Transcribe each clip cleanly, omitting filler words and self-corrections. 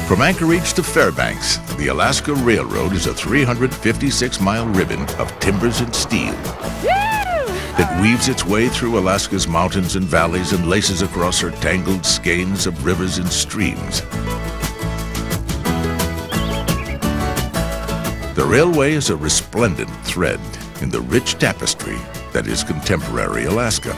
From Anchorage to Fairbanks, the Alaska Railroad is a 356-mile ribbon of timbers and steel that weaves its way through Alaska's mountains and valleys and laces across her tangled skeins of rivers and streams. The railway is a resplendent thread in the rich tapestry that is contemporary Alaska.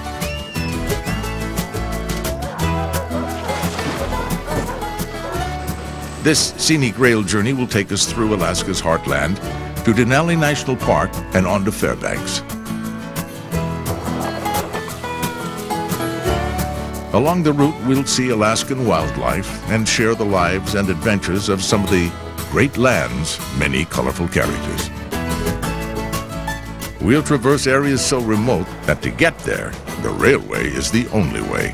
This scenic rail journey will take us through Alaska's heartland to Denali National Park and on to Fairbanks. Along the route, we'll see Alaskan wildlife and share the lives and adventures of some of the great land's many colorful characters. We'll traverse areas so remote that to get there, the railway is the only way.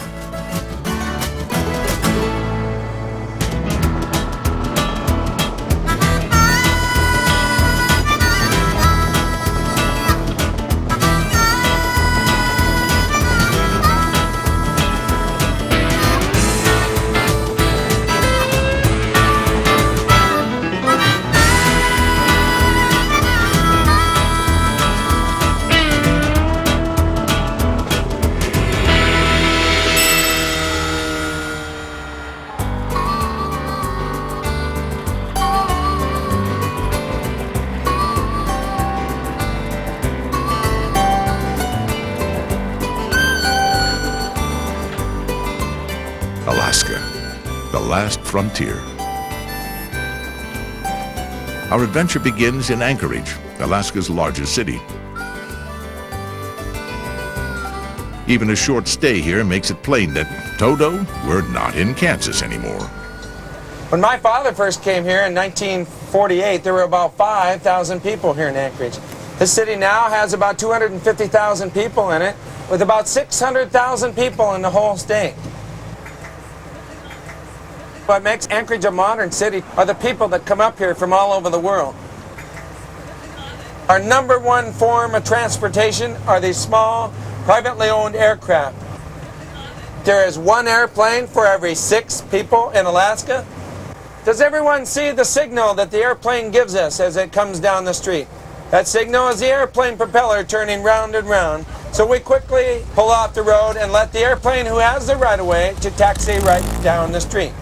Alaska, the last frontier. Our adventure begins in Anchorage, Alaska's largest city. Even a short stay here makes it plain that, Toto, we're not in Kansas anymore. When my father first came here in 1948, there were about 5,000 people here in Anchorage. This city now has about 250,000 people in it, with about 600,000 people in the whole state. What makes Anchorage a modern city are the people that come up here from all over the world. Our number one form of transportation are these small, privately owned aircraft. There is one airplane for every 6 people in Alaska. Does everyone see the signal that the airplane gives us as it comes down the street? That signal is the airplane propeller turning round and round. So we quickly pull off the road and let the airplane who has the right-of-way to taxi right down the street.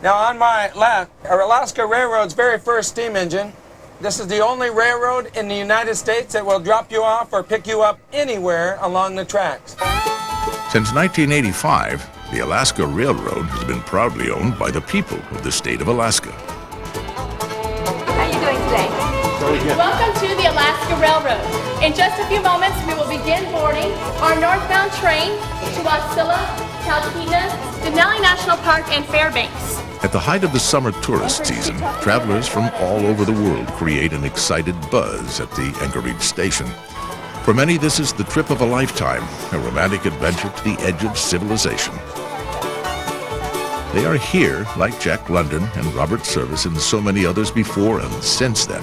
Now on my left, our Alaska Railroad's very first steam engine. This is the only railroad in the United States that will drop you off or pick you up anywhere along the tracks. Since 1985, the Alaska Railroad has been proudly owned by the people of the state of Alaska. How are you doing today? Welcome to the Alaska Railroad. In just a few moments, we will begin boarding our northbound train to Wasilla, Talkeetna, Denali National Park, and Fairbanks. At the height of the summer tourist season, travelers from all over the world create an excited buzz at the Anchorage station. For many, this is the trip of a lifetime, a romantic adventure to the edge of civilization. They are here, like Jack London and Robert Service and so many others before and since then,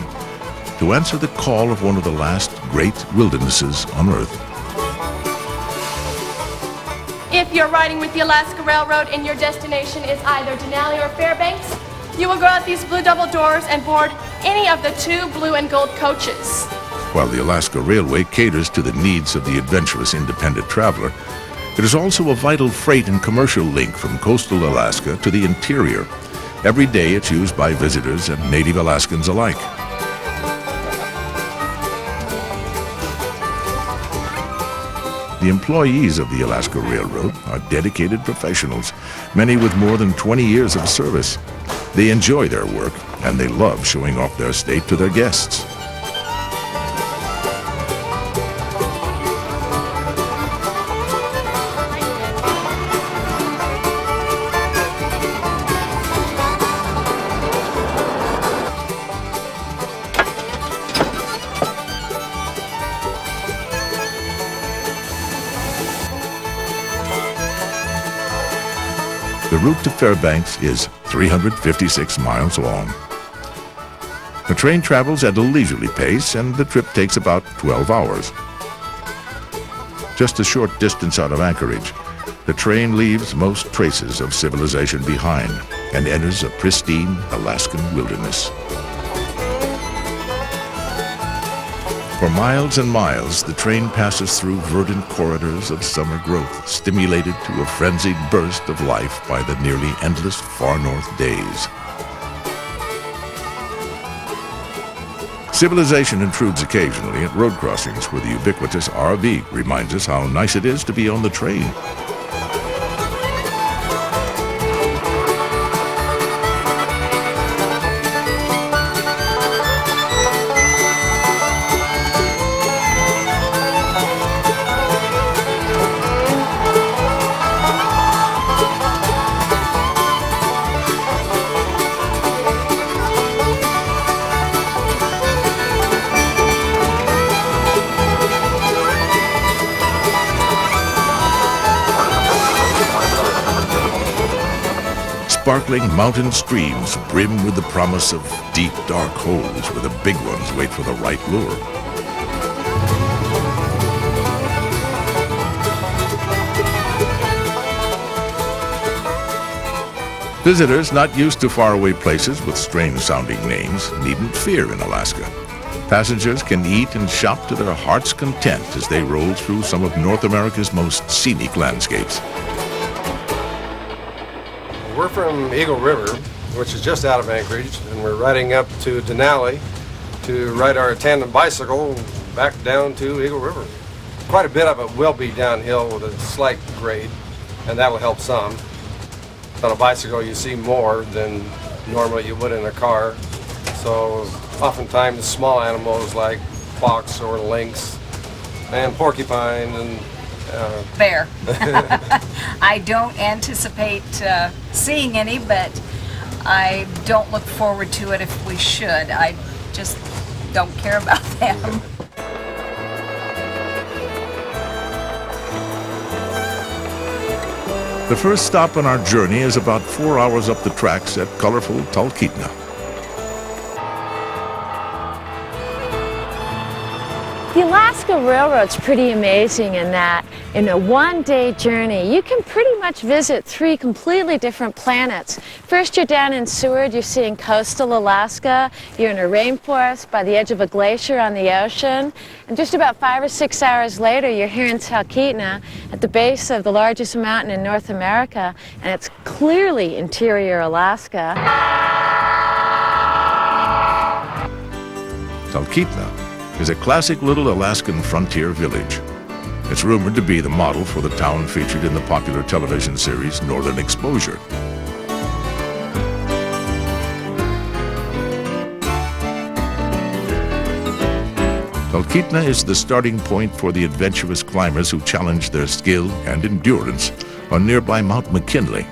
to answer the call of one of the last great wildernesses on Earth. If you're riding with the Alaska Railroad and your destination is either Denali or Fairbanks, you will go out these blue double doors and board any of the 2 blue and gold coaches. While the Alaska Railway caters to the needs of the adventurous independent traveler, it is also a vital freight and commercial link from coastal Alaska to the interior. Every day it's used by visitors and native Alaskans alike. The employees of the Alaska Railroad are dedicated professionals, many with more than 20 years of service. They enjoy their work, and they love showing off their state to their guests. The route to Fairbanks is 356 miles long. The train travels at a leisurely pace, and the trip takes about 12 hours. Just a short distance out of Anchorage, the train leaves most traces of civilization behind and enters a pristine Alaskan wilderness. For miles and miles, the train passes through verdant corridors of summer growth, stimulated to a frenzied burst of life by the nearly endless far north days. Civilization intrudes occasionally at road crossings where the ubiquitous RV reminds us how nice it is to be on the train. Sparkling mountain streams brim with the promise of deep, dark holes where the big ones wait for the right lure. Visitors not used to faraway places with strange-sounding names needn't fear in Alaska. Passengers can eat and shop to their heart's content as they roll through some of North America's most scenic landscapes. We're from Eagle River, which is just out of Anchorage, and we're riding up to Denali to ride our tandem bicycle back down to Eagle River. Quite a bit of it will be downhill with a slight grade, and that will help some. On a bicycle you see more than normally you would in a car, so oftentimes small animals like fox or lynx and porcupine and bear. I don't anticipate seeing any, but I don't look forward to it if we should. I just don't care about them. The first stop on our journey is about 4 hours up the tracks at colorful Talkeetna. The Alaska Railroad's pretty amazing in that in a one-day journey, you can pretty much visit 3 completely different planets. First, you're down in Seward, you're seeing coastal Alaska. You're in a rainforest by the edge of a glacier on the ocean. And just about 5 or 6 hours later, you're here in Talkeetna at the base of the largest mountain in North America, and it's clearly interior Alaska. Talkeetna is a classic little Alaskan frontier village. It's rumored to be the model for the town featured in the popular television series Northern Exposure. Talkeetna is the starting point for the adventurous climbers who challenge their skill and endurance on nearby Mount McKinley.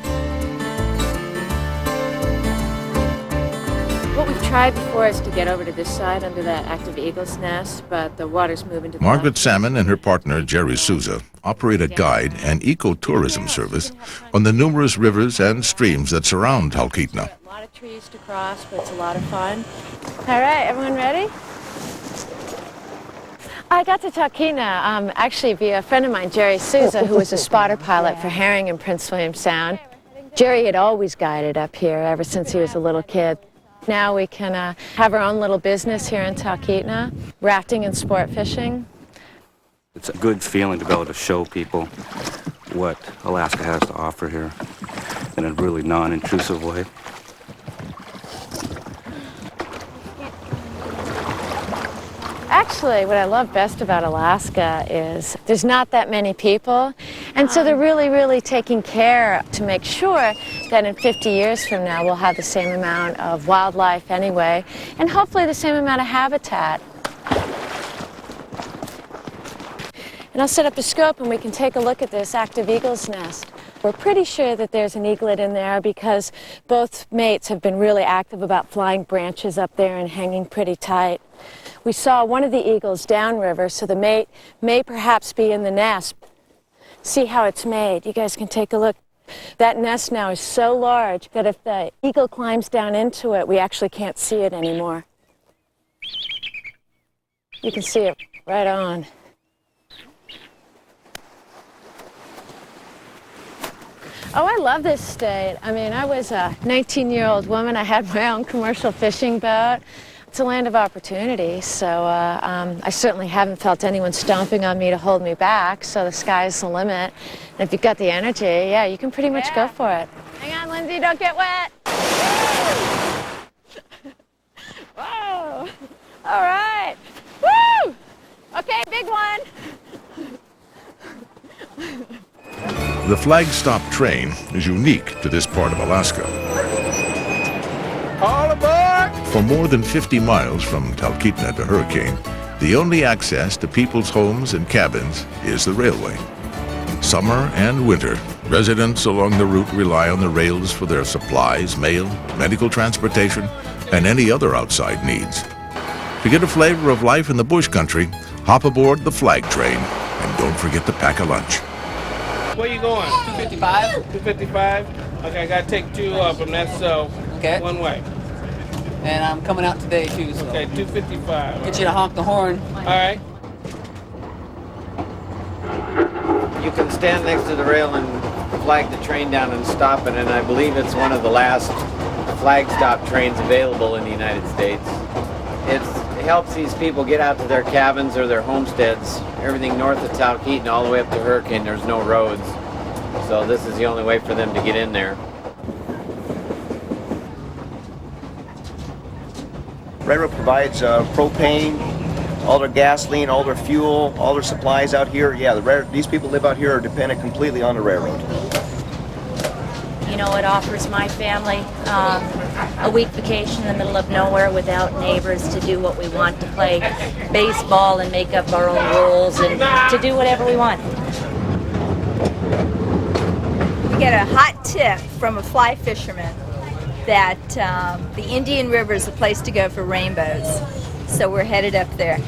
What we've tried before is to get over to this side under that active eagle's nest, but the water's moving to the Margaret left. Salmon and her partner Jerry Souza operate a guide and ecotourism service on the numerous rivers and streams that surround Talkeetna. A lot of trees to cross, but it's a lot of fun. All right, everyone ready? I got to Talkeetna actually via a friend of mine, Jerry Souza, who was a spotter pilot for herring in Prince William Sound. Jerry had always guided up here ever since he was a little kid. Now we can have our own little business here in Talkeetna, rafting and sport fishing. It's a good feeling to be able to show people what Alaska has to offer here in a really non-intrusive way. Actually, what I love best about Alaska is there's not that many people, and so they're really taking care to make sure that in 50 years from now we'll have the same amount of wildlife anyway, and hopefully the same amount of habitat. And I'll set up a scope and we can take a look at this active eagle's nest. We're pretty sure that there's an eaglet in there because both mates have been really active about flying branches up there and hanging pretty tight. We saw one of the eagles downriver, so the mate may perhaps be in the nest. See how it's made. You guys can take a look. That nest now is so large that if the eagle climbs down into it, we actually can't see it anymore. You can see it right on. Oh, I love this state. I mean, I was a 19-year-old woman. I had my own commercial fishing boat. It's a land of opportunity, so I certainly haven't felt anyone stomping on me to hold me back, so the sky's the limit. And if you've got the energy, yeah, you can pretty much go for it. Hang on, Lindsay, don't get wet. Whoa! All right. Woo! Okay, big one. The flag stop train is unique to this part of Alaska. All aboard! For more than 50 miles from Talkeetna to Hurricane, the only access to people's homes and cabins is the railway. Summer and winter, residents along the route rely on the rails for their supplies, mail, medical transportation, and any other outside needs. To get a flavor of life in the bush country, hop aboard the flag train, and don't forget to pack a lunch. Where you going? 255. 255? Okay, I gotta take two of them, that's Okay. one way. And I'm coming out today too, so Okay, 255. get you to honk the horn. All right. You can stand next to the rail and flag the train down and stop it, and I believe it's one of the last flag stop trains available in the United States. It helps these people get out to their cabins or their homesteads. Everything north of Talkeetna all the way up to Hurricane, there's no roads. So this is the only way for them to get in there. Railroad provides propane, all their gasoline, all their fuel, all their supplies out here. Yeah, these people live out here are dependent completely on the railroad. You know, it offers my family a week vacation in the middle of nowhere without neighbors to do what we want, to play baseball and make up our own rules and to do whatever we want. We get a hot tip from a fly fisherman that the Indian River is the place to go for rainbows. So we're headed up there.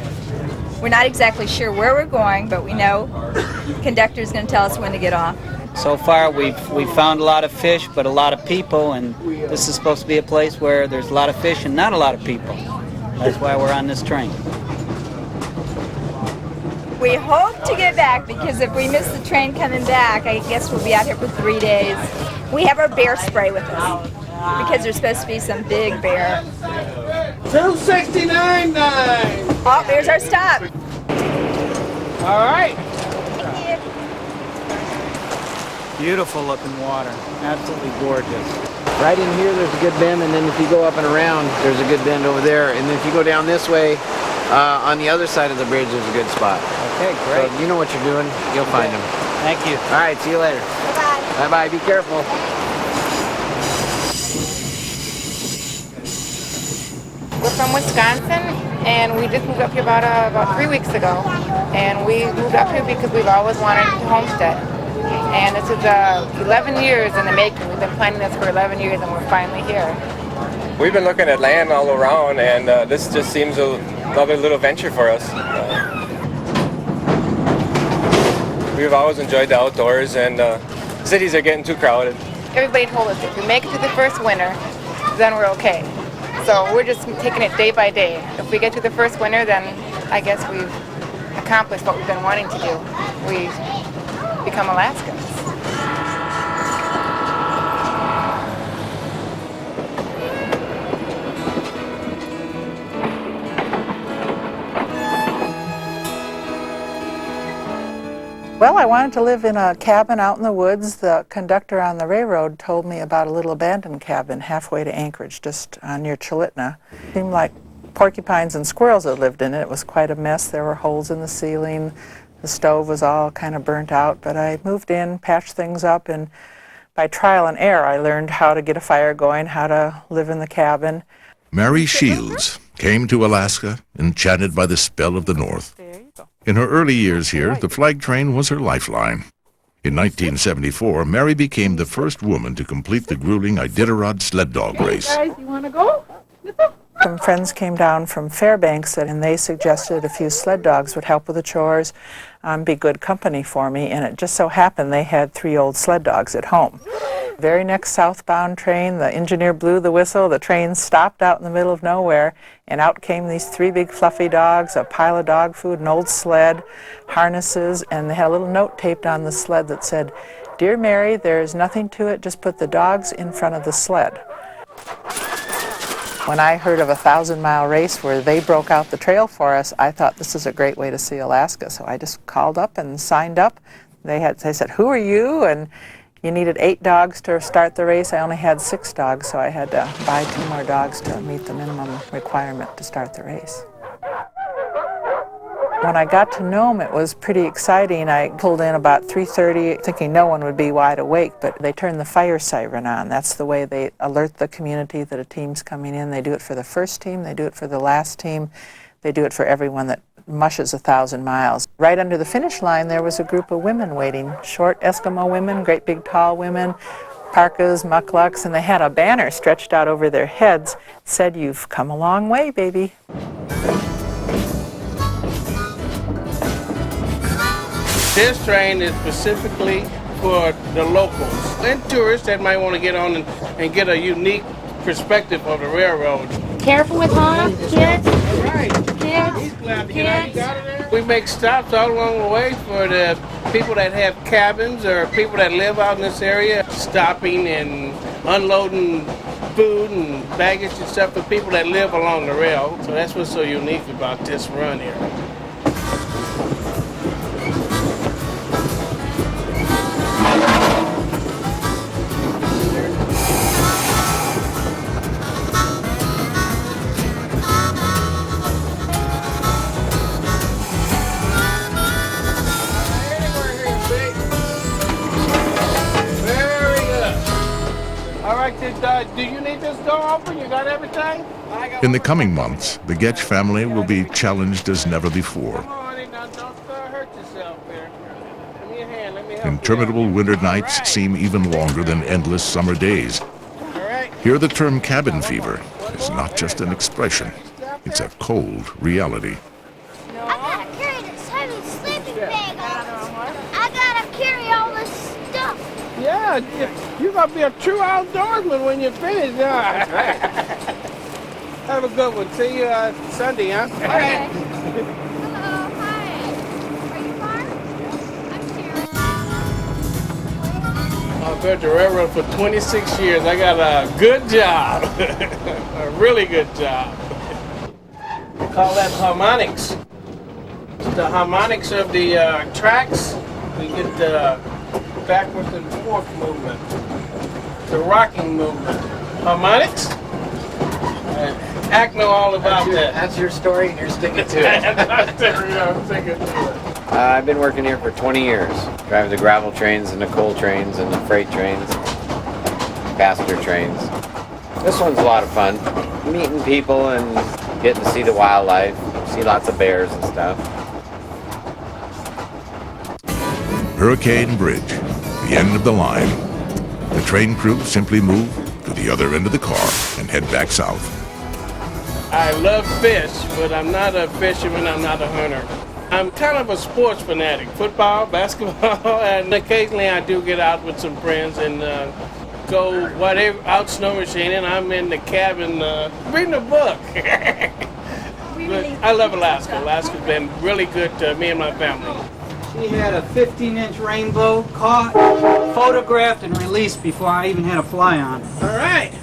We're not exactly sure where we're going, but we know the conductor's going to tell us when to get off. So far we've found a lot of fish, but a lot of people, and this is supposed to be a place where there's a lot of fish and not a lot of people. That's why we're on this train. We hope to get back, because if we miss the train coming back, I guess we'll be out here for 3 days. We have our bear spray with us, because there's supposed to be some big bear. 269.9. Oh, there's our stop. All right. Thank you. Beautiful looking water, absolutely gorgeous. Right in here there's a good bend, and then if you go up and around, there's a good bend over there. And then if you go down this way, on the other side of the bridge, there's a good spot. Okay, great. So you know what you're doing, you'll find them. Thank you. All right, see you later. Bye-bye. Bye-bye, be careful. We're from Wisconsin, and we just moved up here about 3 weeks ago. And we moved up here because we've always wanted to homestead. And this is 11 years in the making. We've been planning this for 11 years, and we're finally here. We've been looking at land all around, and this just seems another little venture for us. We've always enjoyed the outdoors, and cities are getting too crowded. Everybody told us if we make it to the first winter, then we're okay. So we're just taking it day by day. If we get to the first winter, then I guess we've accomplished what we've been wanting to do. We become Alaskans. Well, I wanted to live in a cabin out in the woods. The conductor on the railroad told me about a little abandoned cabin halfway to Anchorage, just near Chalitna. It seemed like porcupines and squirrels had lived in it. It was quite a mess. There were holes in the ceiling. The stove was all kind of burnt out, but I moved in, patched things up, and by trial and error I learned how to get a fire going, how to live in the cabin. Mary Shields came to Alaska, enchanted by the spell of the North. In her early years here, the flag train was her lifeline. In 1974, Mary became the first woman to complete the grueling Iditarod sled dog race. Guys, you want to go? Some friends came down from Fairbanks and they suggested a few sled dogs would help with the chores, be good company for me, and it just so happened they had 3 old sled dogs at home. Very next southbound train, the engineer blew the whistle, the train stopped out in the middle of nowhere, and out came these 3 big fluffy dogs, a pile of dog food, an old sled, harnesses, and they had a little note taped on the sled that said, "Dear Mary, there's nothing to it, just put the dogs in front of the sled." When I heard of a 1,000-mile race where they broke out the trail for us, I thought this is a great way to see Alaska. So I just called up and signed up. They said, "Who are you?" And you needed 8 dogs to start the race. I only had 6 dogs, so I had to buy 2 more dogs to meet the minimum requirement to start the race. When I got to Nome, it was pretty exciting. I pulled in about 3:30, thinking no one would be wide awake, but they turned the fire siren on. That's the way they alert the community that a team's coming in. They do it for the first team, they do it for the last team, they do it for everyone that mushes 1,000 miles. Right under the finish line, there was a group of women waiting, short Eskimo women, great big tall women, parkas, mukluks, and they had a banner stretched out over their heads that said, "You've come a long way, baby." This train is specifically for the locals and tourists that might want to get on and get a unique perspective of the railroad. Careful with harm, kids. Right. Kids. We make stops all along the way for the people that have cabins or people that live out in this area, stopping and unloading food and baggage and stuff for people that live along the rail. So that's what's so unique about this run here. Do you need this door open? You got everything? In the coming months, the Getch family will be challenged as never before. Come on, don't hurt yourself there. Give me a hand, let me help you. Interminable winter nights seem even longer than endless summer days. Here the term cabin fever is not just an expression, it's a cold reality. I gotta carry this heavy sleeping bag on. I gotta carry all this stuff. Yeah, you're gonna be a true outdoorsman when you're finished. Have a good one. See you Sunday, huh? Okay. Hello, hi. Are you Mark? I'm Sharon. I've been to railroad for 26 years. I got a good job, a really good job. We call that harmonics. It's the harmonics of the tracks. We get the backwards and forth movement, the rocking movement. Harmonics? Ack know all about that. That's your story and you're sticking to it. I'm sticking to it. I've been working here for 20 years. Driving the gravel trains and the coal trains and the freight trains, passenger trains. This one's a lot of fun. Meeting people and getting to see the wildlife, see lots of bears and stuff. Hurricane Bridge, the end of the line. The train crew simply move to the other end of the car and head back south. I love fish, but I'm not a fisherman, I'm not a hunter. I'm kind of a sports fanatic, football, basketball, and occasionally I do get out with some friends and go whatever, out snow machining. I'm in the cabin reading a book. But I love Alaska. Alaska's been really good to me and my family. She had a 15-inch rainbow caught, photographed, and released before I even had a fly on. All right.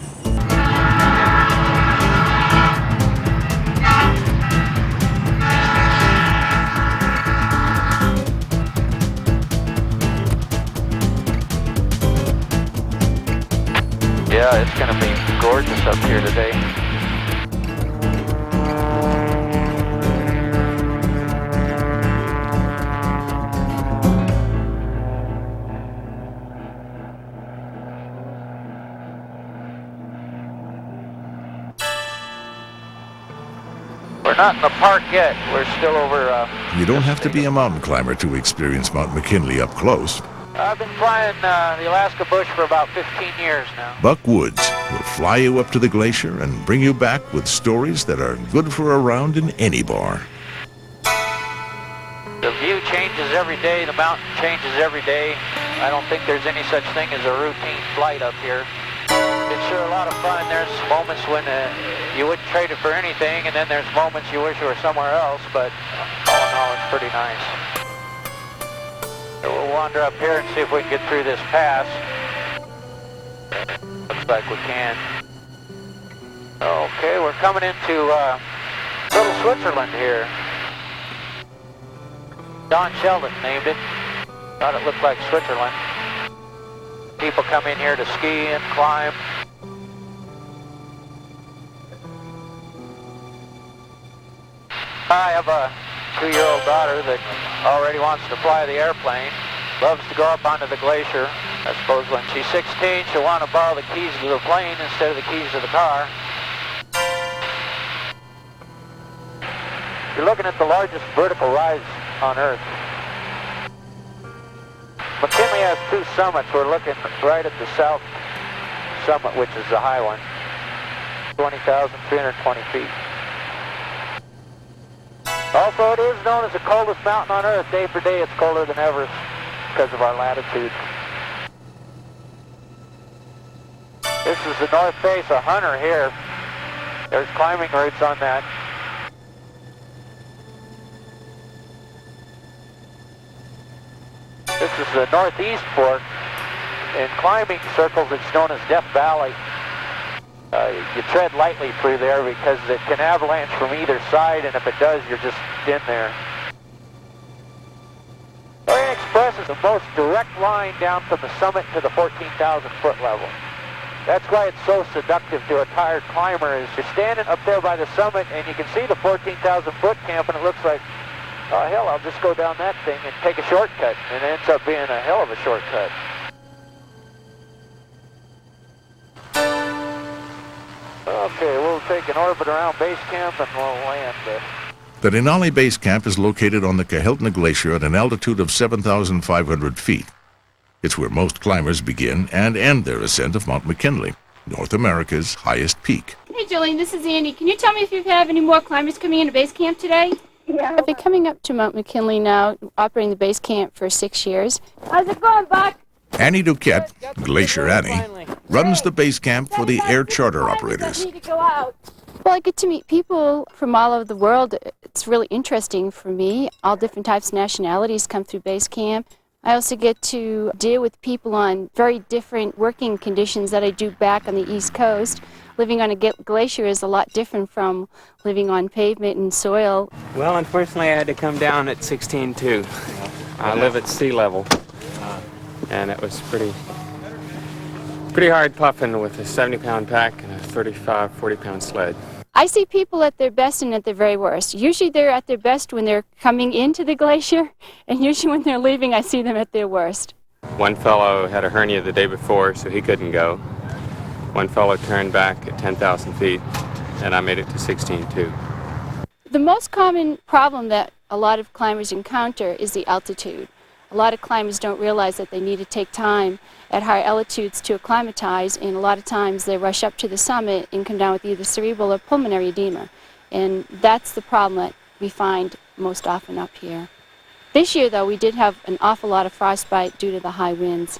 Yeah, it's going to be gorgeous up here today. We're not in the park yet. We're still over... You don't have to be a mountain climber to experience Mount McKinley up close. I've been flying the Alaska bush for about 15 years now. Buck Woods will fly you up to the glacier and bring you back with stories that are good for a round in any bar. The view changes every day. The mountain changes every day. I don't think there's any such thing as a routine flight up here. It's sure a lot of fun. There's moments when you wouldn't trade it for anything, and then there's moments you wish you were somewhere else, but all in all, it's pretty nice. So we'll wander up here and see if we can get through this pass. Looks like we can. Okay, we're coming into Little Switzerland here. Don Sheldon named it. Thought it looked like Switzerland. People come in here to ski and climb. I have a 2-year-old daughter that already wants to fly the airplane. Loves to go up onto the glacier. I suppose when she's 16, she'll want to borrow the keys to the plane instead of the keys to the car. You're looking at the largest vertical rise on Earth. McKinley has 2 summits. We're looking right at the south summit, which is the high one. 20,320 feet. Also, it is known as the coldest mountain on Earth. Day for day, it's colder than Everest because of our latitude. This is the north face of Hunter here. There's climbing routes on that. This is the northeast fork. In climbing circles, it's known as Death Valley. You tread lightly through there because it can avalanche from either side, and if it does, you're just in there. Orient Express is the most direct line down from the summit to the 14,000 foot level. That's why it's so seductive to a tired climber, is you're standing up there by the summit and you can see the 14,000 foot camp, and it looks like, oh hell, I'll just go down that thing and take a shortcut, and it ends up being a hell of a shortcut. Okay, we'll take an orbit around base camp and we'll land. The Denali Base Camp is located on the Kahiltna Glacier at an altitude of 7,500 feet. It's where most climbers begin and end their ascent of Mount McKinley, North America's highest peak. Hey, Jillian, this is Andy. Can you tell me if you have any more climbers coming into base camp today? Yeah. I've been coming up to Mount McKinley now, operating the base camp for 6 years. How's it going, Buck? Annie Duquette, Glacier Annie, runs the base camp for the air charter operators. Well, I get to meet people from all over the world. It's really interesting for me. All different types of nationalities come through base camp. I also get to deal with people on very different working conditions that I do back on the East Coast. Living on a glacier is a lot different from living on pavement and soil. Well, unfortunately, I had to come down at 16.2. I live at sea level, and it was pretty hard puffing with a 70-pound pack and a 35, 40-pound sled. I see people at their best and at their very worst. Usually they're at their best when they're coming into the glacier, and usually when they're leaving, I see them at their worst. One fellow had a hernia the day before, so he couldn't go. One fellow turned back at 10,000 feet, and I made it to 16.2. The most common problem that a lot of climbers encounter is the altitude. A lot of climbers don't realize that they need to take time at higher altitudes to acclimatize, and a lot of times they rush up to the summit and come down with either cerebral or pulmonary edema. And that's the problem that we find most often up here. This year, though, we did have an awful lot of frostbite due to the high winds.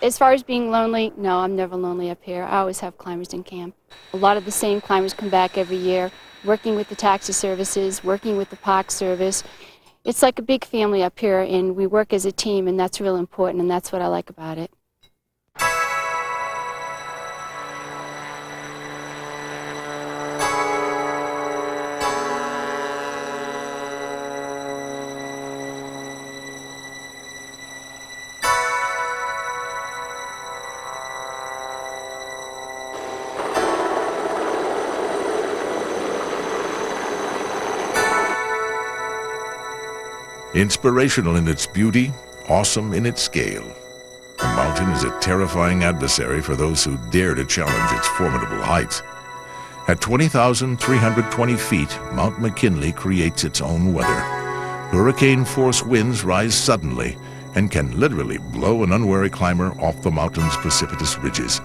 As far as being lonely, no, I'm never lonely up here. I always have climbers in camp. A lot of the same climbers come back every year, working with the taxi services, working with the park service. It's like a big family up here, and we work as a team, and that's real important, and that's what I like about it. Inspirational in its beauty, awesome in its scale, the mountain is a terrifying adversary for those who dare to challenge its formidable heights. At 20,320 feet, Mount McKinley creates its own weather. Hurricane-force winds rise suddenly and can literally blow an unwary climber off the mountain's precipitous ridges.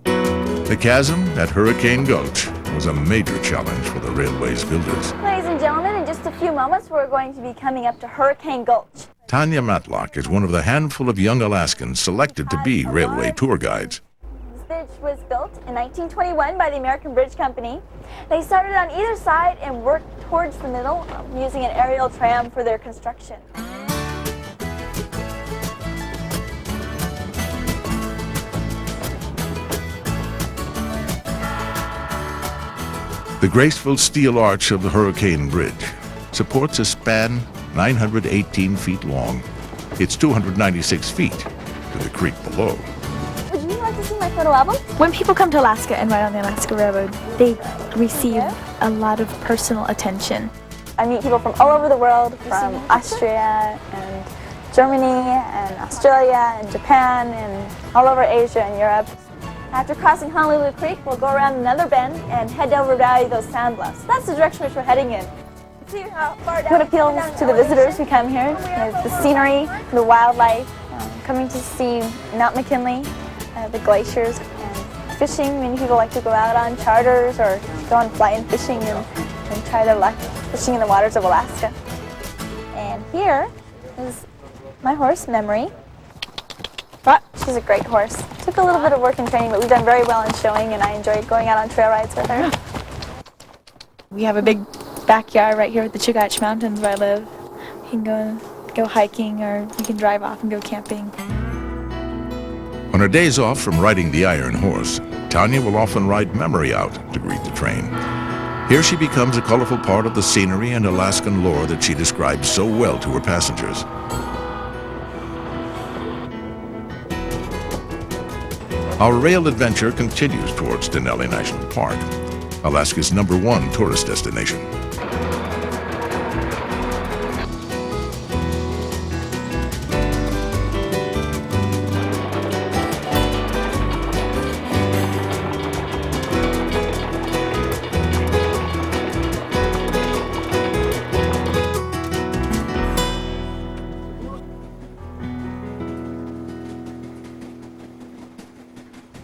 The chasm at Hurricane Gulch was a major challenge for the railway's builders. Ladies and gentlemen, in just a few moments, we're going to be coming up to Hurricane Gulch. Tanya Matlock is one of the handful of young Alaskans selected to be railway tour guides. This was built in 1921 by the American Bridge Company. They started on either side and worked towards the middle using an aerial tram for their construction. The graceful steel arch of the Hurricane Bridge supports a span 918 feet long. It's 296 feet to the creek below. Would you like to see my photo album? When people come to Alaska and ride on the Alaska Railroad, they receive a lot of personal attention. I meet people from all over the world, from Austria and Germany and Australia and Japan and all over Asia and Europe. After crossing Honolulu Creek, we'll go around another bend and head over Valley those sand bluffs. That's the direction which we're heading in. See how far down. What appeals to the visitors who come here is the scenery, the wildlife, coming to see Mount McKinley, the glaciers, and fishing. Many people like to go out on charters or go on fly-in fishing and try their luck fishing in the waters of Alaska. And here is my horse, Memory. She's a great horse. Took a little bit of work and training, but we've done very well in showing, and I enjoyed going out on trail rides with her. We have a big backyard right here at the Chugach Mountains where I live. You can go hiking, or you can drive off and go camping. On her days off from riding the Iron Horse, Tanya will often ride Memory out to greet the train. Here she becomes a colorful part of the scenery and Alaskan lore that she describes so well to her passengers. Our rail adventure continues towards Denali National Park, Alaska's #1 tourist destination.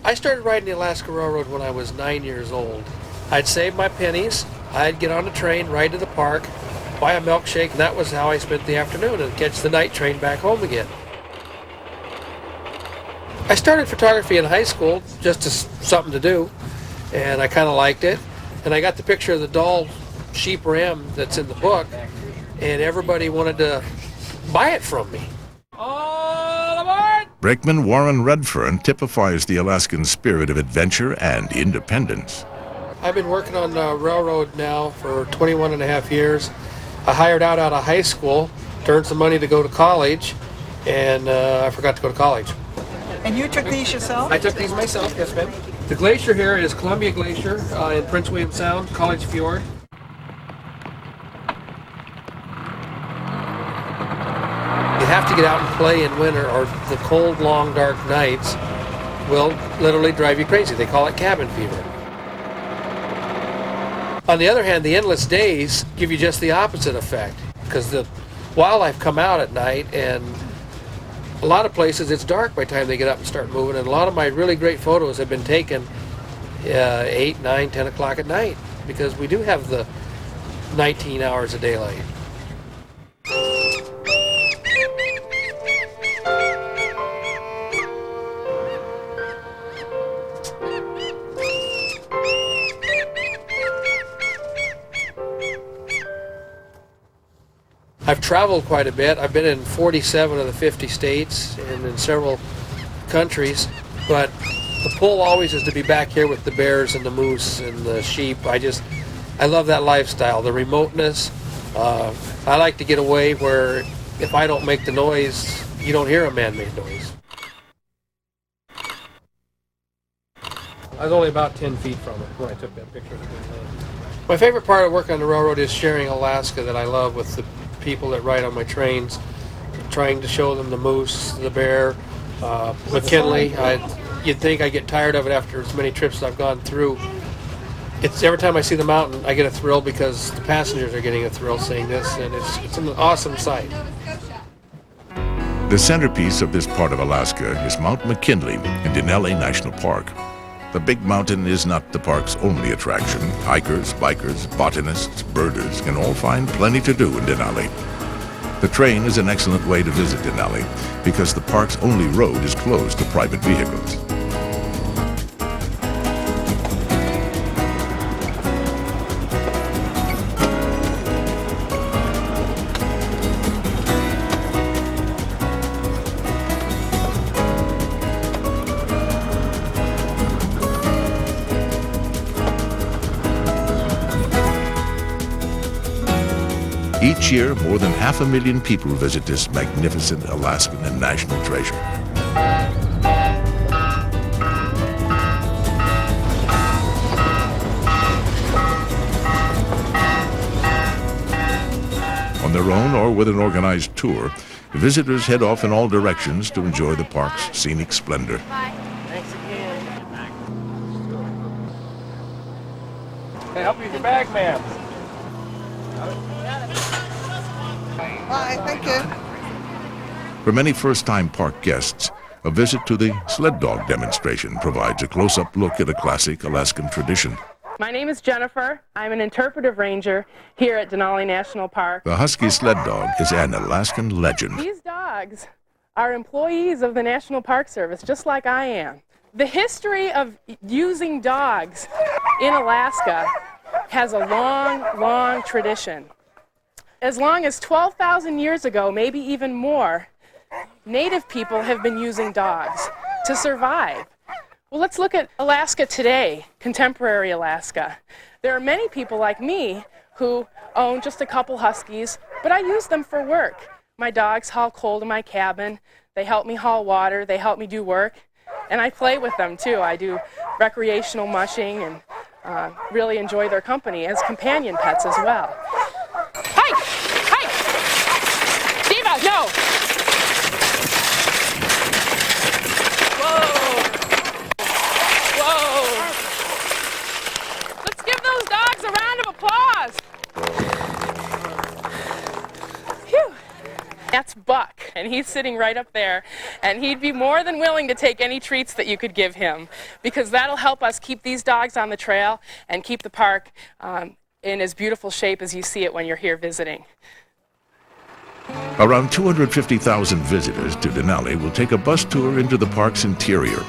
I started riding the Alaska Railroad when I was 9 years old. I'd save my pennies, I'd get on a train, ride to the park, buy a milkshake, and that was how I spent the afternoon, and catch the night train back home again. I started photography in high school just as something to do, and I kind of liked it. And I got the picture of the doll sheep ram that's in the book, and everybody wanted to buy it from me. Brakeman Warren Redfern typifies the Alaskan spirit of adventure and independence. I've been working on the railroad now for 21 and a half years. I hired out of high school to earn some money to go to college, and I forgot to go to college. And you took these yourself? I took these myself, yes ma'am. The glacier here is Columbia Glacier in Prince William Sound, College Fjord. You have to get out and play in winter, or the cold, long, dark nights will literally drive you crazy. They call it cabin fever. On the other hand, the endless days give you just the opposite effect, because the wildlife come out at night, and a lot of places it's dark by the time they get up and start moving, and a lot of my really great photos have been taken 8, 9, 10 o'clock at night, because we do have the 19 hours of daylight. I've traveled quite a bit. I've been in 47 of the 50 states and in several countries, but the pull always is to be back here with the bears and the moose and the sheep. I love that lifestyle, the remoteness. I like to get away where if I don't make the noise, you don't hear a man-made noise. I was only about 10 feet from it when I took that picture. My favorite part of working on the railroad is sharing Alaska that I love with the people that ride on my trains, trying to show them the moose, the bear, McKinley. You'd think I get tired of it after as many trips as I've gone through. It's every time I see the mountain, I get a thrill because the passengers are getting a thrill seeing this, and it's an awesome sight. The centerpiece of this part of Alaska is Mount McKinley in Denali National Park. The big mountain is not the park's only attraction. Hikers, bikers, botanists, birders can all find plenty to do in Denali. The train is an excellent way to visit Denali because the park's only road is closed to private vehicles. Each year, more than 500,000 people visit this magnificent Alaskan and national treasure. On their own or with an organized tour, visitors head off in all directions to enjoy the park's scenic splendor. Thanks again. Can I help you with your bag, ma'am? Bye, thank you. For many first-time park guests, a visit to the sled dog demonstration provides a close-up look at a classic Alaskan tradition. My name is Jennifer. I'm an interpretive ranger here at Denali National Park. The Husky sled dog is an Alaskan legend. These dogs are employees of the National Park Service, just like I am. The history of using dogs in Alaska has a long, long tradition. As long as 12,000 years ago, maybe even more, Native people have been using dogs to survive. Well, let's look at Alaska today, contemporary Alaska. There are many people like me who own just a couple Huskies, but I use them for work. My dogs haul coal to my cabin, they help me haul water, they help me do work, and I play with them too. I do recreational mushing and really enjoy their company as companion pets as well. Hike! Hike! Diva, no! Let's give those dogs a round of applause. Phew. That's Buck, and he's sitting right up there, and he'd be more than willing to take any treats that you could give him, because that'll help us keep these dogs on the trail and keep the park in as beautiful shape as you see it when you're here visiting. Around 250,000 visitors to Denali will take a bus tour into the park's interior.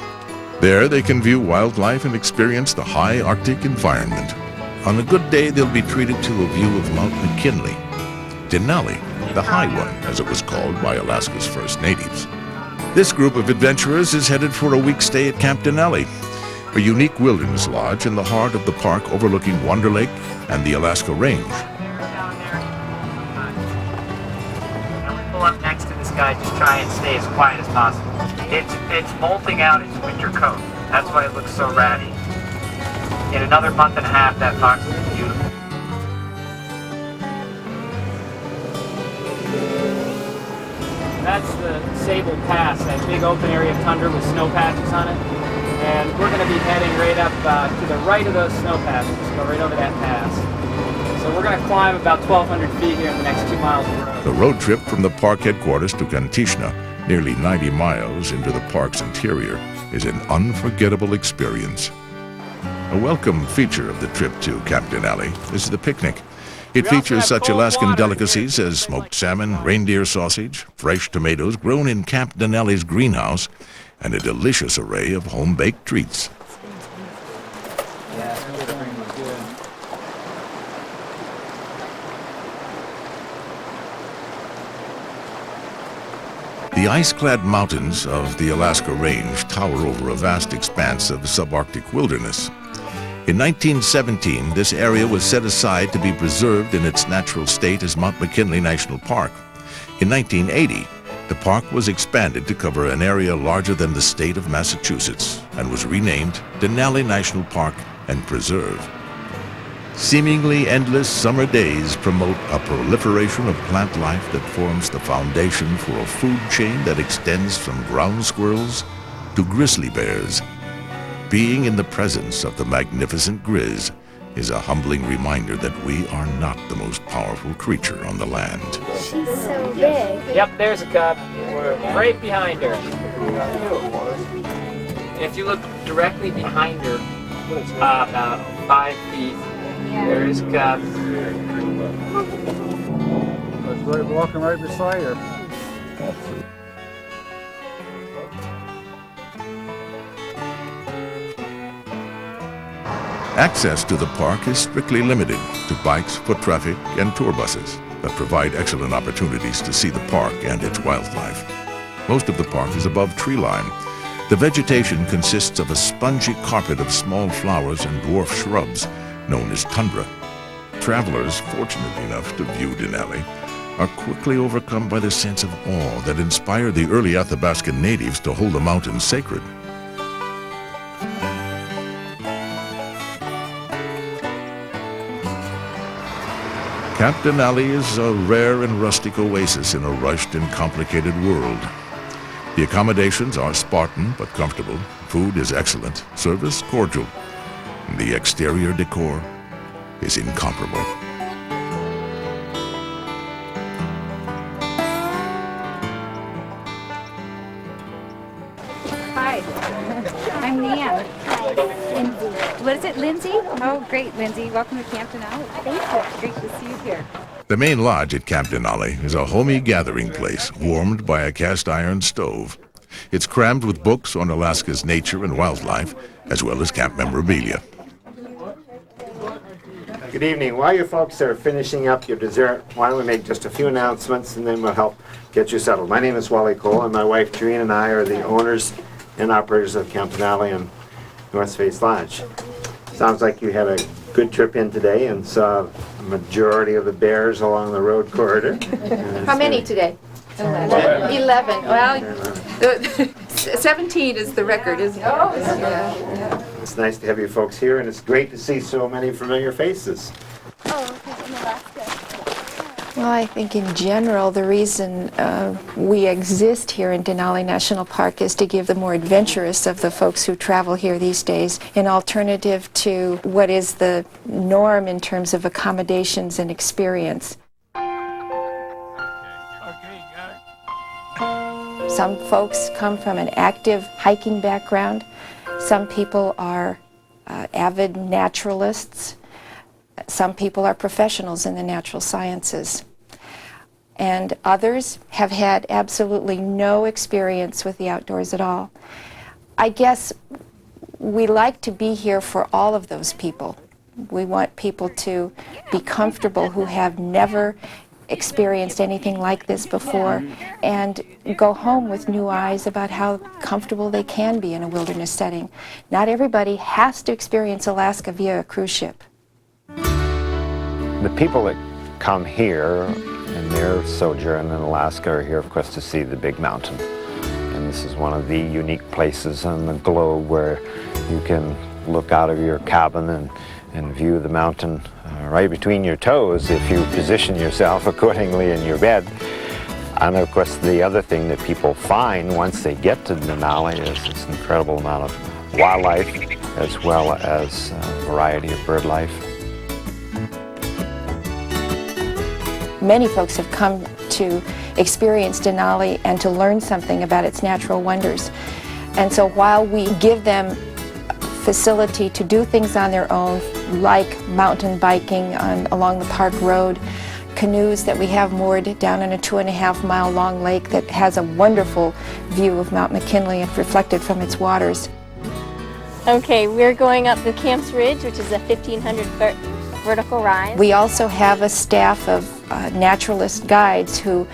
There, they can view wildlife and experience the high Arctic environment. On a good day, they'll be treated to a view of Mount McKinley, Denali, the High One, as it was called by Alaska's first natives. This group of adventurers is headed for a week stay at Camp Denali, a unique wilderness lodge in the heart of the park overlooking Wonder Lake and the Alaska Range. And we pull up next to this guy, just try and stay as quiet as possible. It's molting out its winter coat. That's why it looks so ratty. In another month and a half, that fox will be beautiful. That's the Sable Pass, that big open area of tundra with snow patches on it. And we're going to be heading right up to the right of those snow patches, go right over that pass. So we're going to climb about 1,200 feet here in the next 2 miles of road. The road trip from the park headquarters to Kantishna, nearly 90 miles into the park's interior, is an unforgettable experience. A welcome feature of the trip to Camp Denali is the picnic. It features such Alaskan delicacies as smoked salmon, reindeer sausage, fresh tomatoes grown in Camp Denali's greenhouse, and a delicious array of home-baked treats. The ice-clad mountains of the Alaska Range tower over a vast expanse of subarctic wilderness. In 1917, this area was set aside to be preserved in its natural state as Mount McKinley National Park. In 1980, the park was expanded to cover an area larger than the state of Massachusetts and was renamed Denali National Park and Preserve. Seemingly endless summer days promote a proliferation of plant life that forms the foundation for a food chain that extends from ground squirrels to grizzly bears. Being in the presence of the magnificent grizz is a humbling reminder that we are not the most powerful creature on the land. She's so big. Yep, there's a cub. We're right behind her. And if you look directly behind her, about 5 feet, there is a cub. We're walking right beside her. Access to the park is strictly limited to bikes, foot traffic, and tour buses that provide excellent opportunities to see the park and its wildlife. Most of the park is above tree line. The vegetation consists of a spongy carpet of small flowers and dwarf shrubs known as tundra. Travelers, fortunate enough to view Denali, are quickly overcome by the sense of awe that inspired the early Athabascan natives to hold the mountains sacred. Camp Denali is a rare and rustic oasis in a rushed and complicated world. The accommodations are Spartan but comfortable, food is excellent, service cordial, and the exterior decor is incomparable. Hi, I'm Nan. What is it, Lindsay? Oh, great, Lindsay. Welcome to Camp Denali. Thank you. Great to see you here. The main lodge at Camp Denali is a homey gathering place warmed by a cast iron stove. It's crammed with books on Alaska's nature and wildlife, as well as camp memorabilia. Good evening. While you folks are finishing up your dessert, why don't we make just a few announcements and then we'll help get you settled. My name is Wally Cole and my wife Jareen and I are the owners and operators of Camp Denali and North Face Lodge. Sounds like you had a good trip in today and saw a majority of the bears along the road corridor. How many today? 11. Well, 17 is the record, isn't it? Oh, yeah. It's nice to have you folks here and it's great to see so many familiar faces. Well, I think in general the reason we exist here in Denali National Park is to give the more adventurous of the folks who travel here these days an alternative to what is the norm in terms of accommodations and experience. Some folks come from an active hiking background. Some people are avid naturalists. Some people are professionals in the natural sciences. And others have had absolutely no experience with the outdoors at all. I guess we like to be here for all of those people. We want people to be comfortable who have never experienced anything like this before and go home with new eyes about how comfortable they can be in a wilderness setting. Not everybody has to experience Alaska via a cruise ship. The people that come here in their sojourn in Alaska are here, of course, to see the big mountain. And this is one of the unique places on the globe where you can look out of your cabin and view the mountain right between your toes if you position yourself accordingly in your bed. And of course, the other thing that people find once they get to Denali is this incredible amount of wildlife as well as a variety of bird life. Many folks have come to experience Denali and to learn something about its natural wonders. And so while we give them facility to do things on their own, like mountain biking along the park road, canoes that we have moored down in a 2.5-mile long lake that has a wonderful view of Mount McKinley and reflected from its waters. Okay, we're going up the Camps Ridge, which is a 1,500-foot vertical rise. We also have a staff of naturalist guides who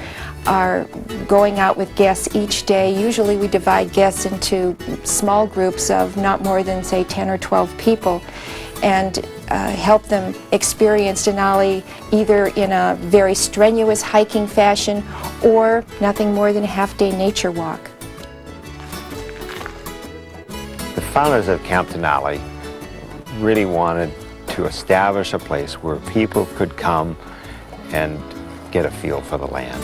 are going out with guests each day. Usually we divide guests into small groups of not more than, say, 10 or 12 people and help them experience Denali either in a very strenuous hiking fashion or nothing more than a half-day nature walk. The founders of Camp Denali really wanted to establish a place where people could come and get a feel for the land.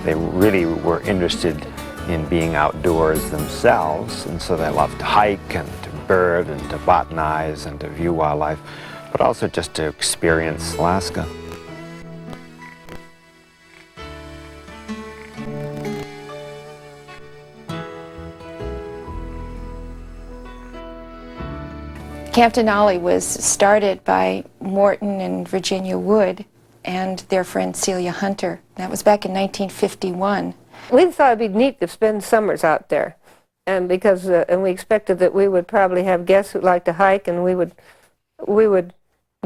They really were interested in being outdoors themselves, and so they loved to hike and to bird and to botanize and to view wildlife, but also just to experience Alaska. Camp Denali was started by Morton and Virginia Wood and their friend Celia Hunter. That was back in 1951. We thought it'd be neat to spend summers out there, and because and we expected that we would probably have guests who like to hike, and we would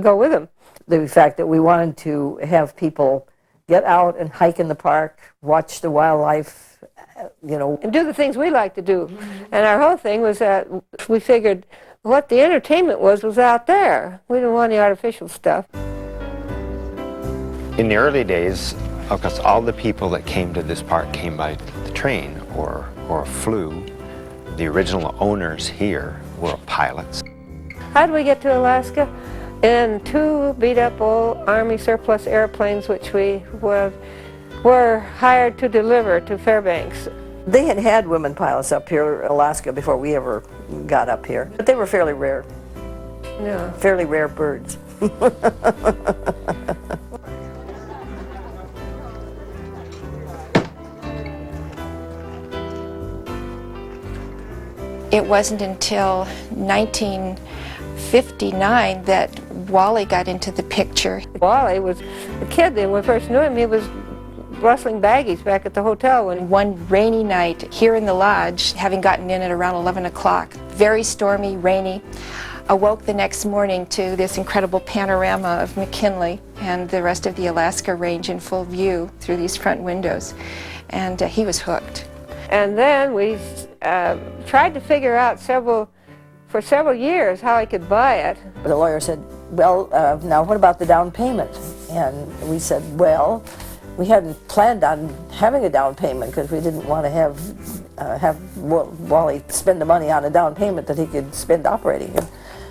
go with them. The fact that we wanted to have people get out and hike in the park, watch the wildlife, and do the things we like to do. And our whole thing was that we figured what the entertainment was out there. We didn't want any artificial stuff. In the early days, of course, all the people that came to this park came by the train or flew. The original owners here were pilots. How did we get to Alaska? In 2 beat-up old Army surplus airplanes, which we were hired to deliver to Fairbanks. They had had women pilots up here in Alaska before we ever got up here, but they were fairly rare. Yeah. Fairly rare birds. It wasn't until 1959 that Wally got into the picture. Wally was a kid then. When we first knew him, he was rustling baggies back at the hotel. And one rainy night here in the lodge, having gotten in at around 11 o'clock, very stormy, rainy, awoke the next morning to this incredible panorama of McKinley and the rest of the Alaska Range in full view through these front windows. And he was hooked. And then we tried to figure out for several years how I could buy it. The lawyer said, well, now what about the down payment? And we said, well, we hadn't planned on having a down payment because we didn't want to have Wally spend the money on a down payment that he could spend operating. And,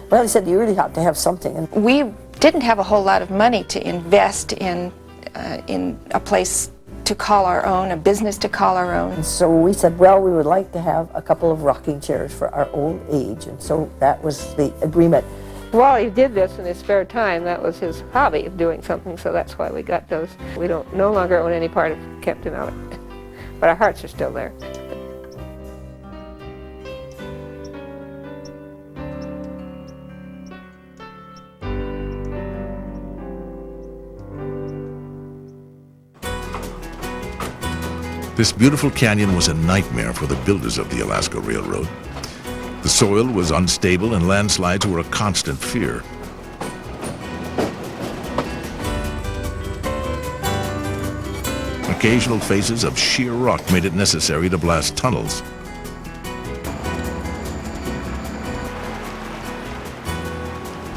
well, he said, you really ought to have something. And we didn't have a whole lot of money to invest in a place to call our own, a business to call our own. And so we said, well, we would like to have a couple of rocking chairs for our old age. And so that was the agreement. Wally did this in his spare time. That was his hobby of doing something, so that's why we got those. We no longer own any part of Captain Out, but our hearts are still there. This beautiful canyon was a nightmare for the builders of the Alaska Railroad. The soil was unstable and landslides were a constant fear. Occasional phases of sheer rock made it necessary to blast tunnels.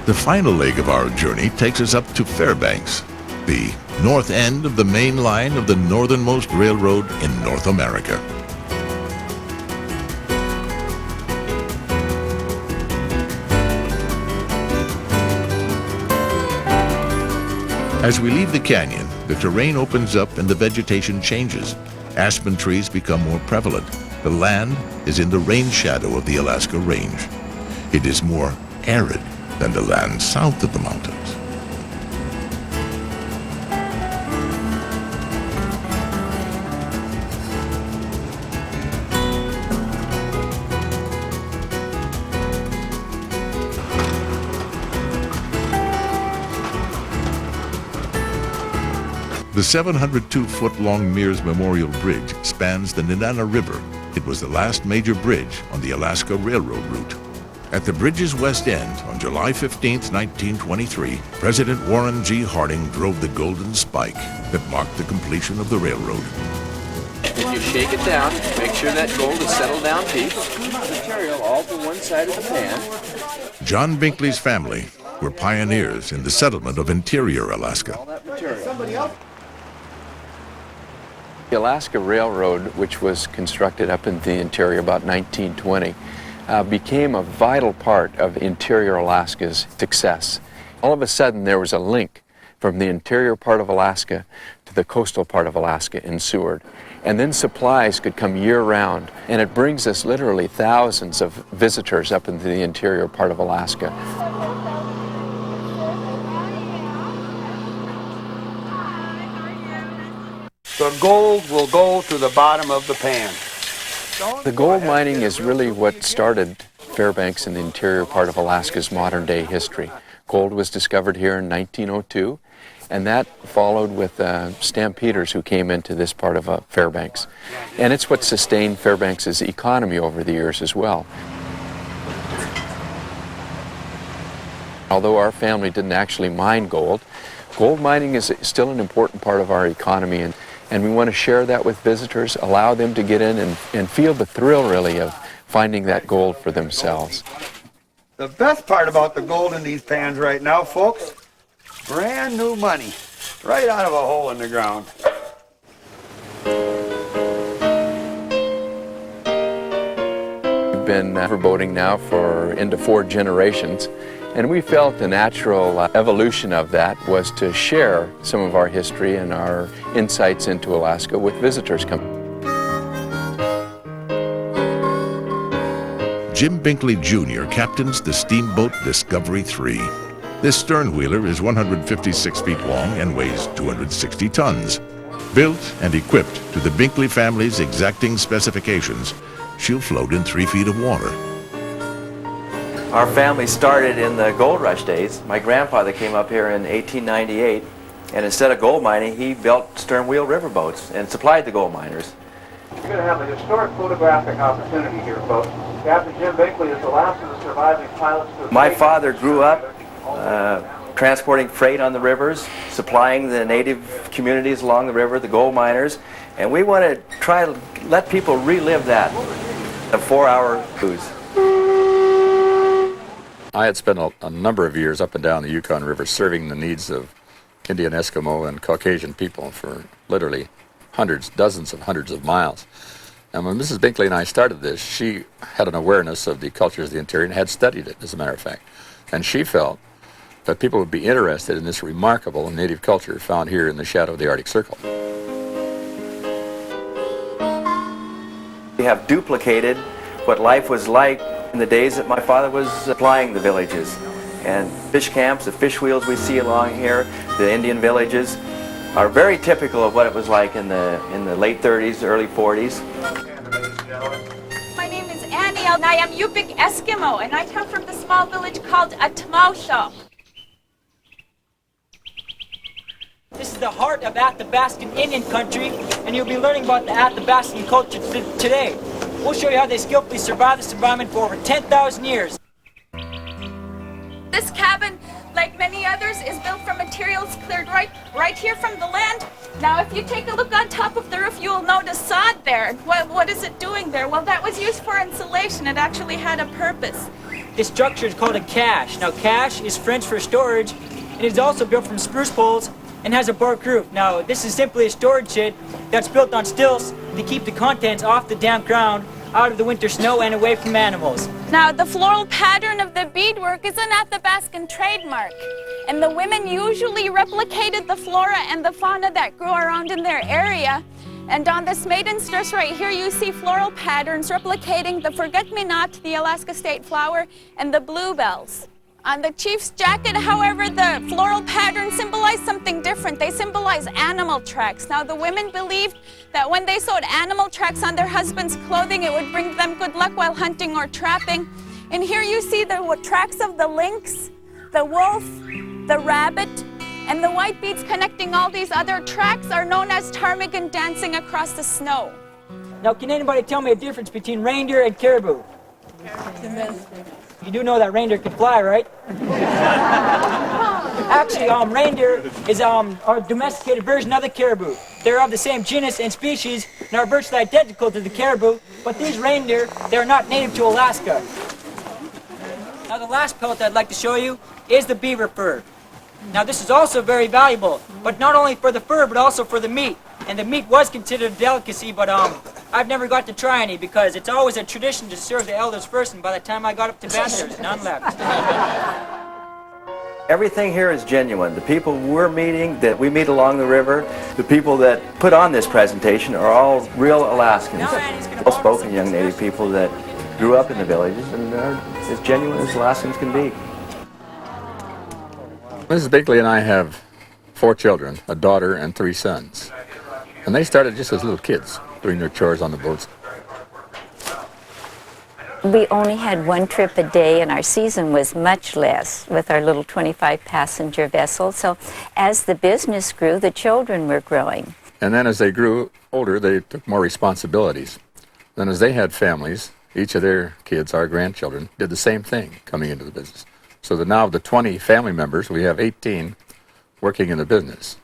The final leg of our journey takes us up to Fairbanks, the north end of the main line of the northernmost railroad in North America. As we leave the canyon, the terrain opens up and the vegetation changes. Aspen trees become more prevalent. The land is in the rain shadow of the Alaska Range. It is more arid than the land south of the mountains. The 702-foot-long Mears Memorial Bridge spans the Nenana River. It was the last major bridge on the Alaska Railroad route. At the bridge's west end, on July 15, 1923, President Warren G. Harding drove the golden spike that marked the completion of the railroad. If you shake it down, make sure that gold is settled down deep. Material all to one side of the pan. John Binkley's family were pioneers in the settlement of interior Alaska. The Alaska Railroad, which was constructed up in the interior about 1920, became a vital part of interior Alaska's success. All of a sudden there was a link from the interior part of Alaska to the coastal part of Alaska in Seward. And then supplies could come year-round, and it brings us literally thousands of visitors up into the interior part of Alaska. The gold will go to the bottom of the pan. The gold mining is really what started Fairbanks in the interior part of Alaska's modern-day history. Gold was discovered here in 1902, and that followed with stampeders who came into this part of Fairbanks. And it's what sustained Fairbanks' economy over the years as well. Although our family didn't actually mine gold, gold mining is still an important part of our economy, and we want to share that with visitors, allow them to get in and feel the thrill, really, of finding that gold for themselves. The best part about the gold in these pans right now, folks, brand new money. right out of a hole in the ground. We've been riverboating now for into 4 generations, and we felt the natural evolution of that was to share some of our history and our insights into Alaska with visitors coming. Jim Binkley Jr. captains the steamboat Discovery 3. This sternwheeler is 156 feet long and weighs 260 tons. Built and equipped to the Binkley family's exacting specifications, she'll float in 3 feet of water. Our family started in the gold rush days. My grandfather came up here in 1898, and instead of gold mining, he built sternwheel riverboats and supplied the gold miners. You're going to have a historic photographic opportunity here, folks. Captain Jim Binkley is the last of the surviving pilots. My father grew up transporting freight on the rivers, supplying the native communities along the river, the gold miners, and we want to try to let people relive that, a 4-hour cruise. I had spent a number of years up and down the Yukon River serving the needs of Indian, Eskimo, and Caucasian people for literally dozens of hundreds of miles. And when Mrs. Binkley and I started this, she had an awareness of the cultures of the interior and had studied it, as a matter of fact. And she felt that people would be interested in this remarkable native culture found here in the shadow of the Arctic Circle. We have duplicated what life was like in the days that my father was supplying the villages. And fish camps, the fish wheels we see along here, the Indian villages, are very typical of what it was like in the late 30s, early 40s. My name is Annie, and I am Yupik Eskimo, and I come from the small village called Atmausha. This is the heart of Athabascan Indian country, and you'll be learning about the Athabascan culture today. We'll show you how they skillfully survived this environment for over 10,000 years. This cabin, like many others, is built from materials cleared right here from the land. Now, if you take a look on top of the roof, you will notice sod there. What is it doing there? Well, that was used for insulation. It actually had a purpose. This structure is called a cache. Now, cache is French for storage, and it is also built from spruce poles and has a bark roof. Now, this is simply a storage shed that's built on stilts to keep the contents off the damp ground, out of the winter snow, and away from animals. Now, the floral pattern of the beadwork is an Athabascan trademark, and the women usually replicated the flora and the fauna that grew around in their area. And on this maiden's dress right here, you see floral patterns replicating the forget-me-not, the Alaska state flower, and the bluebells. On the chief's jacket, however, the floral patterns symbolize something different. They symbolize animal tracks. Now, the women believed that when they sewed animal tracks on their husband's clothing, it would bring them good luck while hunting or trapping. And here you see the tracks of the lynx, the wolf, the rabbit, and the white beads connecting all these other tracks are known as ptarmigan dancing across the snow. Now, can anybody tell me a difference between reindeer and caribou? You do know that reindeer can fly, right? Actually, reindeer is our domesticated version of the caribou. They're of the same genus and species and are virtually identical to the caribou, but these reindeer, they're not native to Alaska. Now, the last pellet I'd like to show you is the beaver fur. Now, this is also very valuable, but not only for the fur, but also for the meat. And the meat was considered a delicacy, but I've never got to try any because it's always a tradition to serve the elders first, and by the time I got up to bachelors, none left. Everything here is genuine. The people we're meeting, that we meet along the river, the people that put on this presentation are all real Alaskans. Well-spoken young Native people that grew up in the villages and are as genuine as Alaskans can be. Mrs. Binkley and I have 4 children, a daughter and 3 sons. And they started just as little kids, doing their chores on the boats. We only had 1 trip a day, and our season was much less with our little 25-passenger vessel. So as the business grew, the children were growing. And then as they grew older, they took more responsibilities. Then as they had families, each of their kids, our grandchildren, did the same thing coming into the business. So that now of the 20 family members, we have 18 working in the business.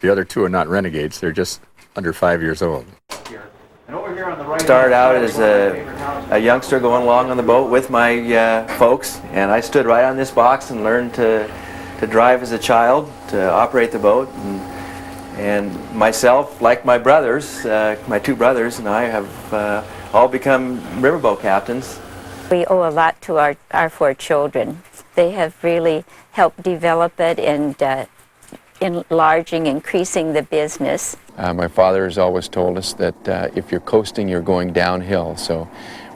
The other 2 are not renegades, they're just under 5 years old. Started out as a youngster going along on the boat with my folks, and I stood right on this box and learned to drive as a child, to operate the boat. And And myself, like my brothers, my two brothers and I have all become riverboat captains. We owe a lot to our four children. They have really helped develop it and enlarging, increasing the business. My father has always told us that if you're coasting, you're going downhill. So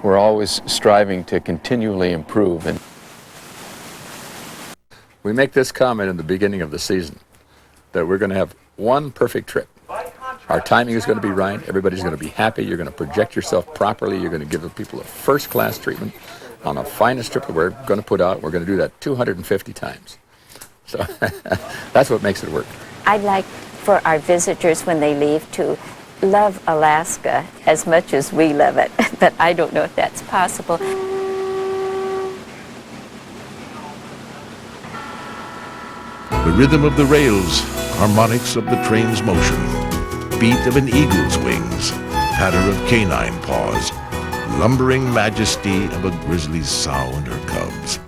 we're always striving to continually improve. And we make this comment in the beginning of the season that we're going to have one perfect trip. Our timing is going to be right. Everybody's going to be happy. You're going to project yourself properly. You're going to give the people a first-class treatment on the finest trip that we're going to put out. We're going to do that 250 times. So that's what makes it work. I'd like for our visitors when they leave to love Alaska as much as we love it, but I don't know if that's possible. The rhythm of the rails, harmonics of the train's motion, beat of an eagle's wings, patter of canine paws, lumbering majesty of a grizzly sow and her cubs,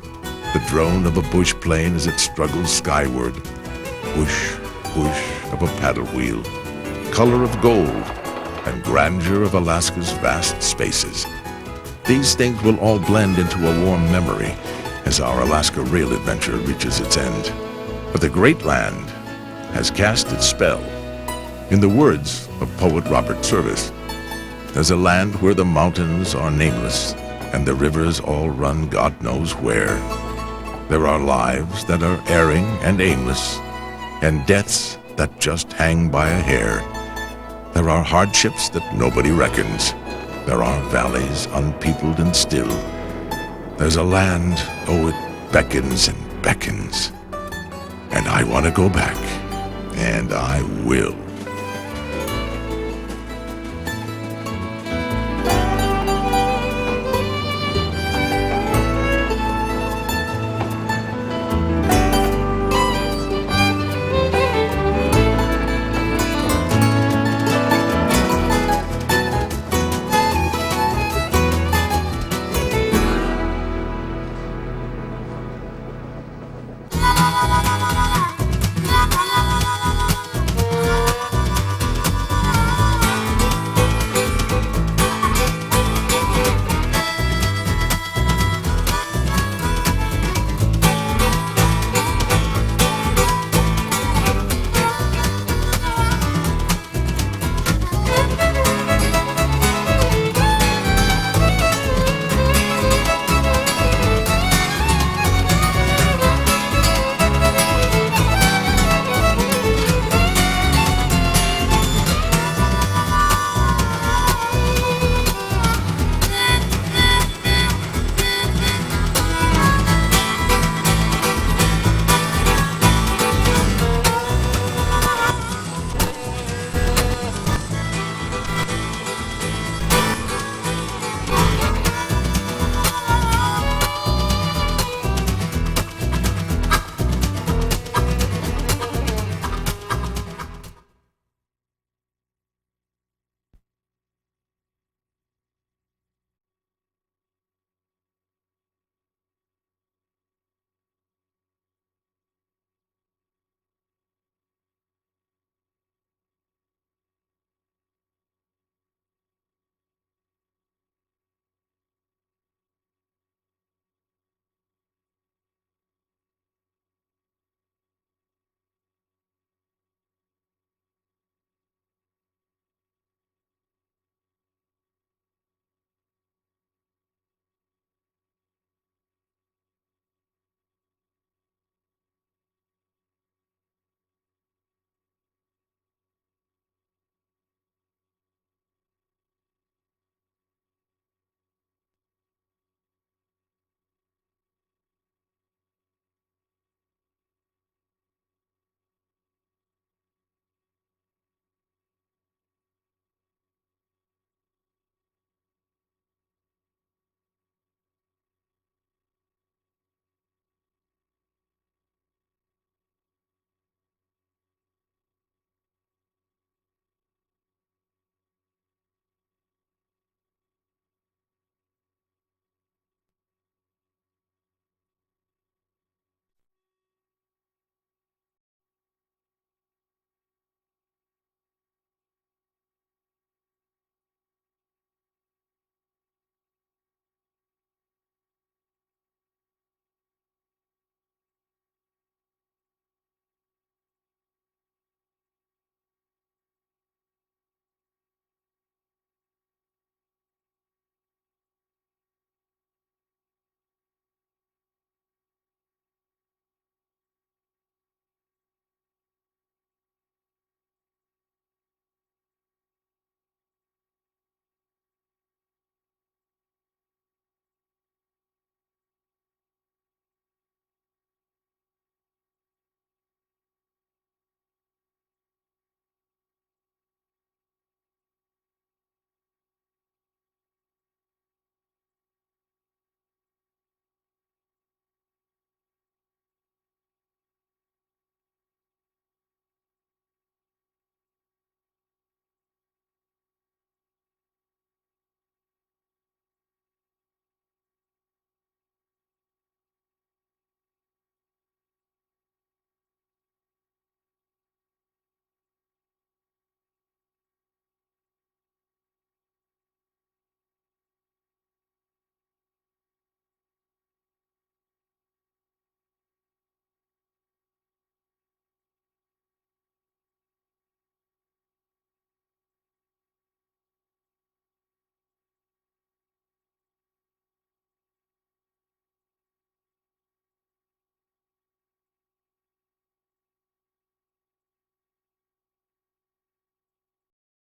the drone of a bush plane as it struggles skyward, whoosh, whoosh of a paddle wheel, color of gold, and grandeur of Alaska's vast spaces. These things will all blend into a warm memory as our Alaska rail adventure reaches its end. But the great land has cast its spell. In the words of poet Robert Service, there's a land where the mountains are nameless and the rivers all run God knows where. There are lives that are erring and aimless, and deaths that just hang by a hair. There are hardships that nobody reckons. There are valleys unpeopled and still. There's a land, oh, it beckons and beckons. And I want to go back, and I will.